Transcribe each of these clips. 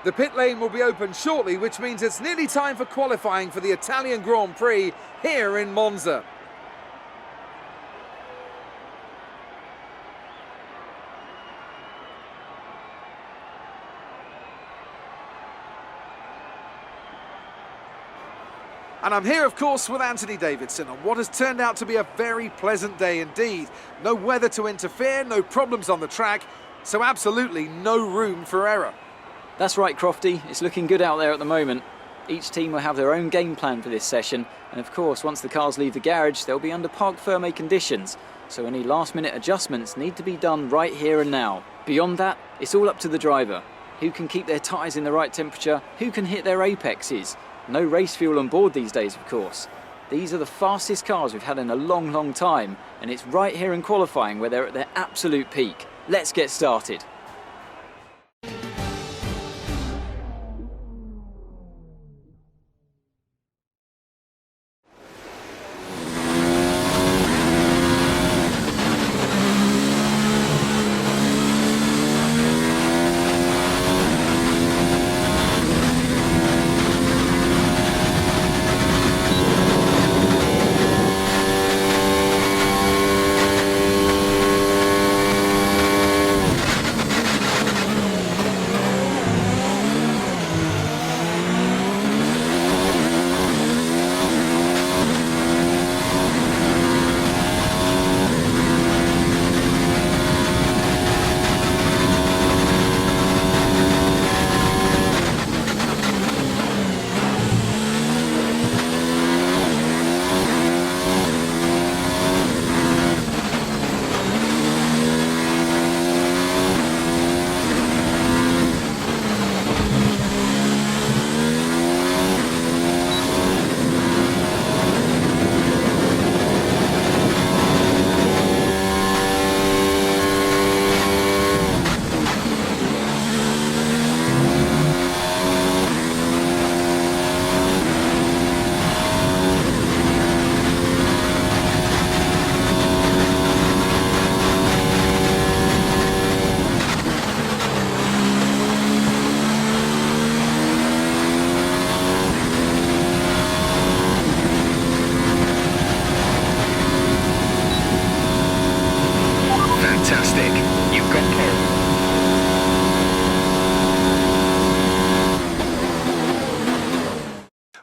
The pit lane will be open shortly, which means it's nearly time for qualifying for the Italian Grand Prix here in Monza. And I'm here, of course, with Anthony Davidson on what has turned out to be a very pleasant day indeed. No weather to interfere, no problems on the track, so absolutely no room for error. That's right, Crofty. It's looking good out there at the moment. Each team will have their own game plan for this session, and of course, once the cars leave the garage, they'll be under parc fermé conditions, so any last-minute adjustments need to be done right here and now. Beyond that, it's all up to the driver. Who can keep their tyres in the right temperature, who can hit their apexes. No race fuel on board these days, of course. These are the fastest cars we've had in a long, long time, and it's right here in qualifying where they're at their absolute peak. Let's get started.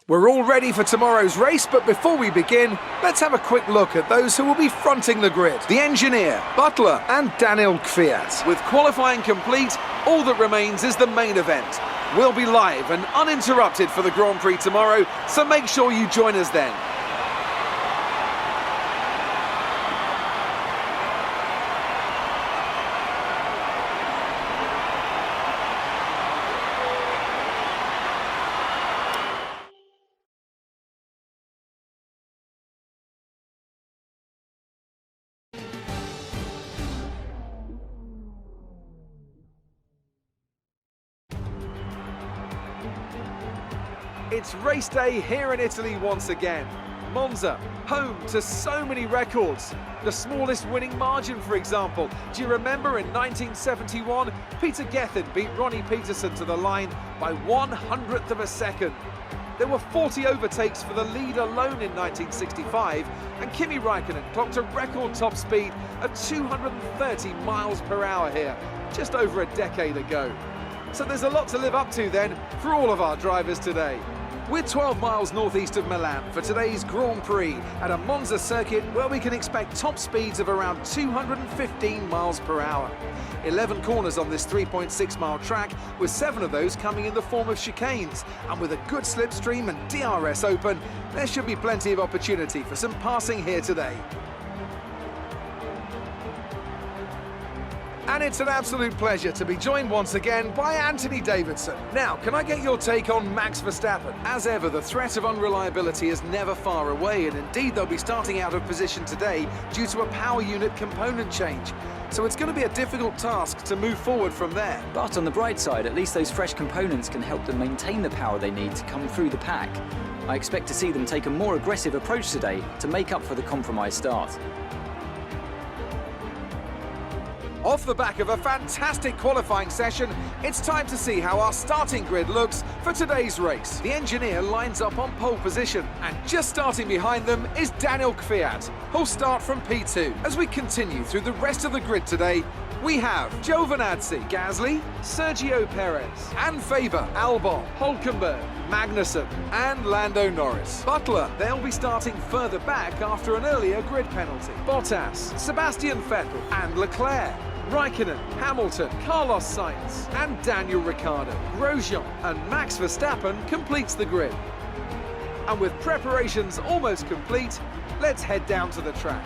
We're all ready for tomorrow's race, but before we begin, let's have a quick look at those who will be fronting the grid. The engineer, Butler and Daniel Kvyat. With qualifying complete, all that remains is the main event. We'll be live and uninterrupted for the Grand Prix tomorrow, so make sure you join us then. It's race day here in Italy once again. Monza, home to so many records. The smallest winning margin, for example. Do you remember in 1971, Peter Gethin beat Ronnie Peterson to the line by 1/100th of a second. There were 40 overtakes for the lead alone in 1965, and Kimi Raikkonen clocked a record top speed of 230 miles per hour here, just over a decade ago. So there's a lot to live up to then for all of our drivers today. We're 12 miles northeast of Milan for today's Grand Prix at a Monza circuit where we can expect top speeds of around 215 miles per hour. 11 corners on this 3.6-mile track, with 7 of those coming in the form of chicanes. And with a good slipstream and DRS open, there should be plenty of opportunity for some passing here today. And it's an absolute pleasure to be joined once again by Anthony Davidson. Now, can I get your take on Max Verstappen? As ever, the threat of unreliability is never far away, and indeed they'll be starting out of position today due to a power unit component change. So it's going to be a difficult task to move forward from there. But on the bright side, at least those fresh components can help them maintain the power they need to come through the pack. I expect to see them take a more aggressive approach today to make up for the compromised start. Off the back of a fantastic qualifying session, it's time to see how our starting grid looks for today's race. The engineer lines up on pole position, and just starting behind them is Daniel Kvyat, who'll start from P2. As we continue through the rest of the grid today, we have Giovinazzi, Gasly, Sergio Perez, and Faber, Albon, Hülkenberg, Magnussen, and Lando Norris. Butler, they'll be starting further back after an earlier grid penalty. Bottas, Sebastian Vettel, and Leclerc. Raikkonen, Hamilton, Carlos Sainz, and Daniel Ricciardo. Grosjean and Max Verstappen completes the grid. And with preparations almost complete, let's head down to the track.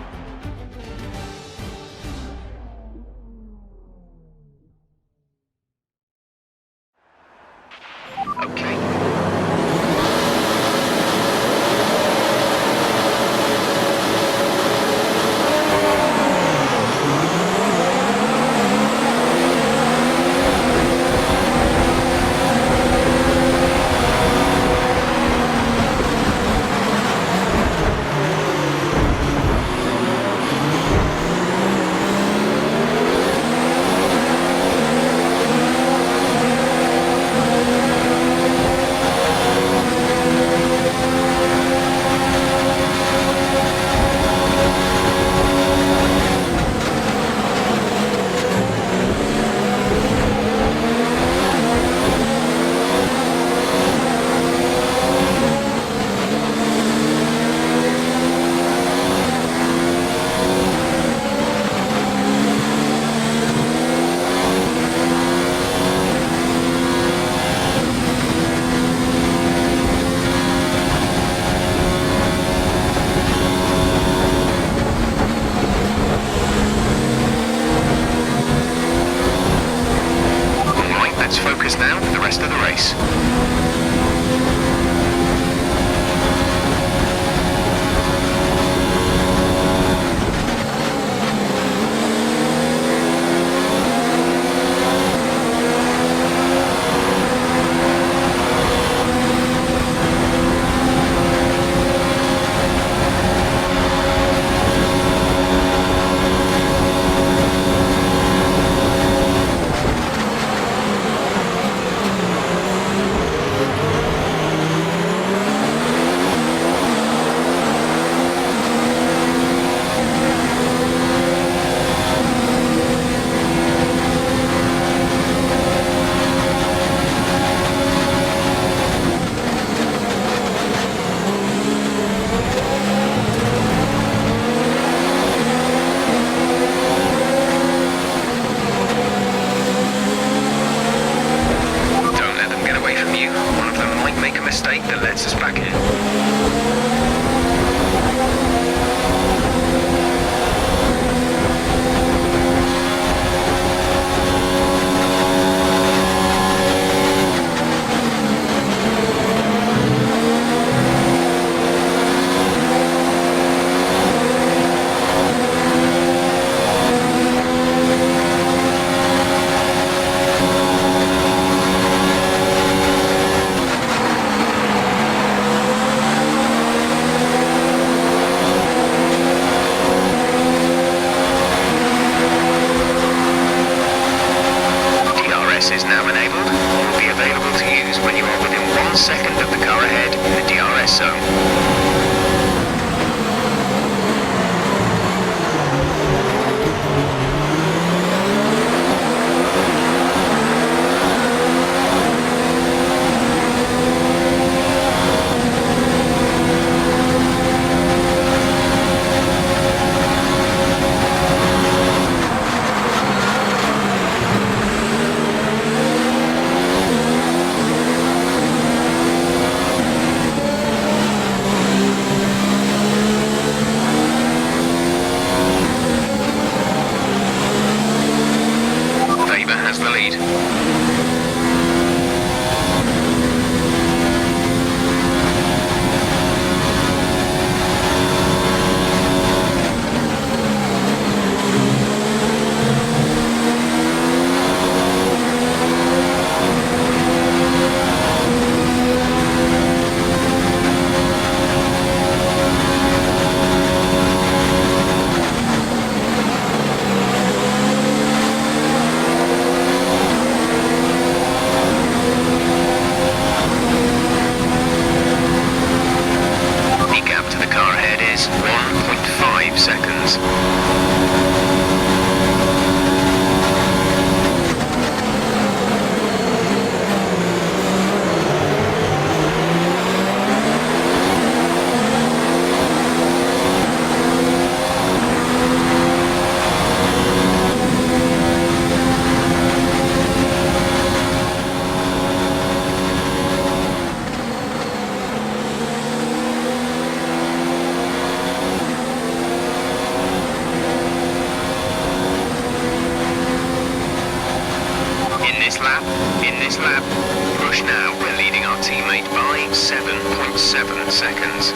this lap. Push now, we're leading our teammate by 7.7 seconds.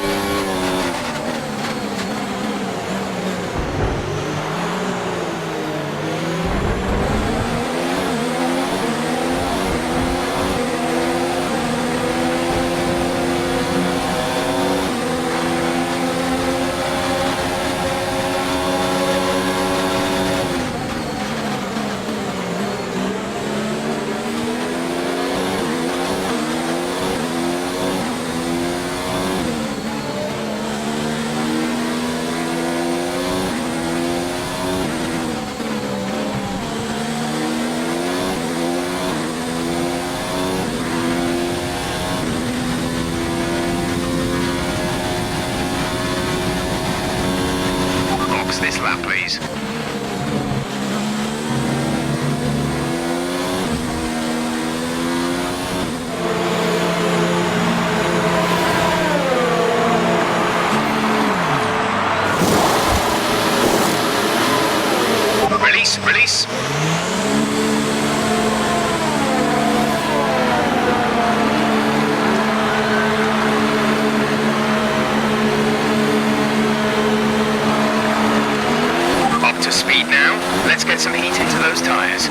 This lap, please. Release. To speed now. Let's get some heat into those tyres.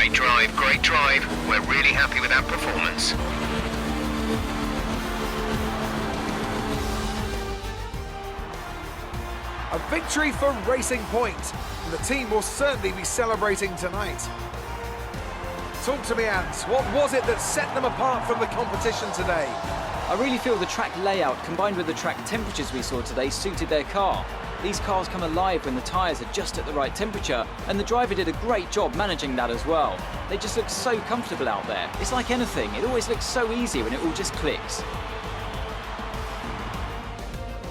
Great drive, great drive. We're really happy with that performance. A victory for Racing Point. The team will certainly be celebrating tonight. Talk to me, Ant. What was it that set them apart from the competition today? I really feel the track layout combined with the track temperatures we saw today suited their car. These cars come alive when the tyres are just at the right temperature, and the driver did a great job managing that as well. They just look so comfortable out there. It's like anything, it always looks so easy when it all just clicks.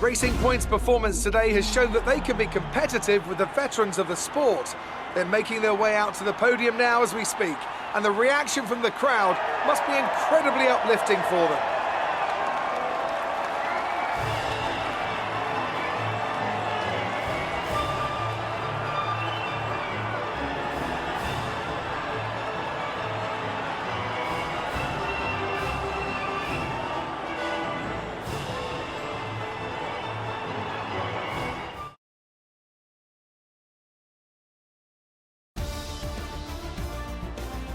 Racing Point's performance today has shown that they can be competitive with the veterans of the sport. They're making their way out to the podium now as we speak, and the reaction from the crowd must be incredibly uplifting for them.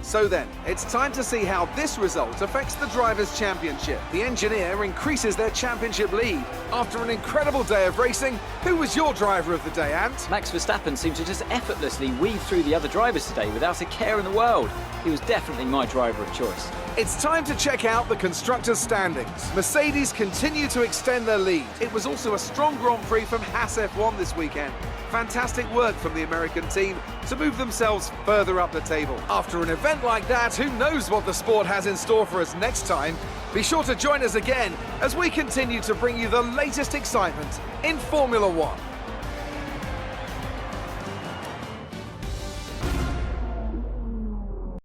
So then, it's time to see how this result affects the Drivers' Championship. The engineer increases their championship lead. After an incredible day of racing, who was your driver of the day, Ant? Max Verstappen seemed to just effortlessly weave through the other drivers today without a care in the world. He was definitely my driver of choice. It's time to check out the constructors' standings. Mercedes continue to extend their lead. It was also a strong Grand Prix from Haas F1 this weekend. Fantastic work from the American team to move themselves further up the table. After an event like that, who knows what the sport has in store for us next time? Be sure to join us again as we continue to bring you the latest excitement in Formula One.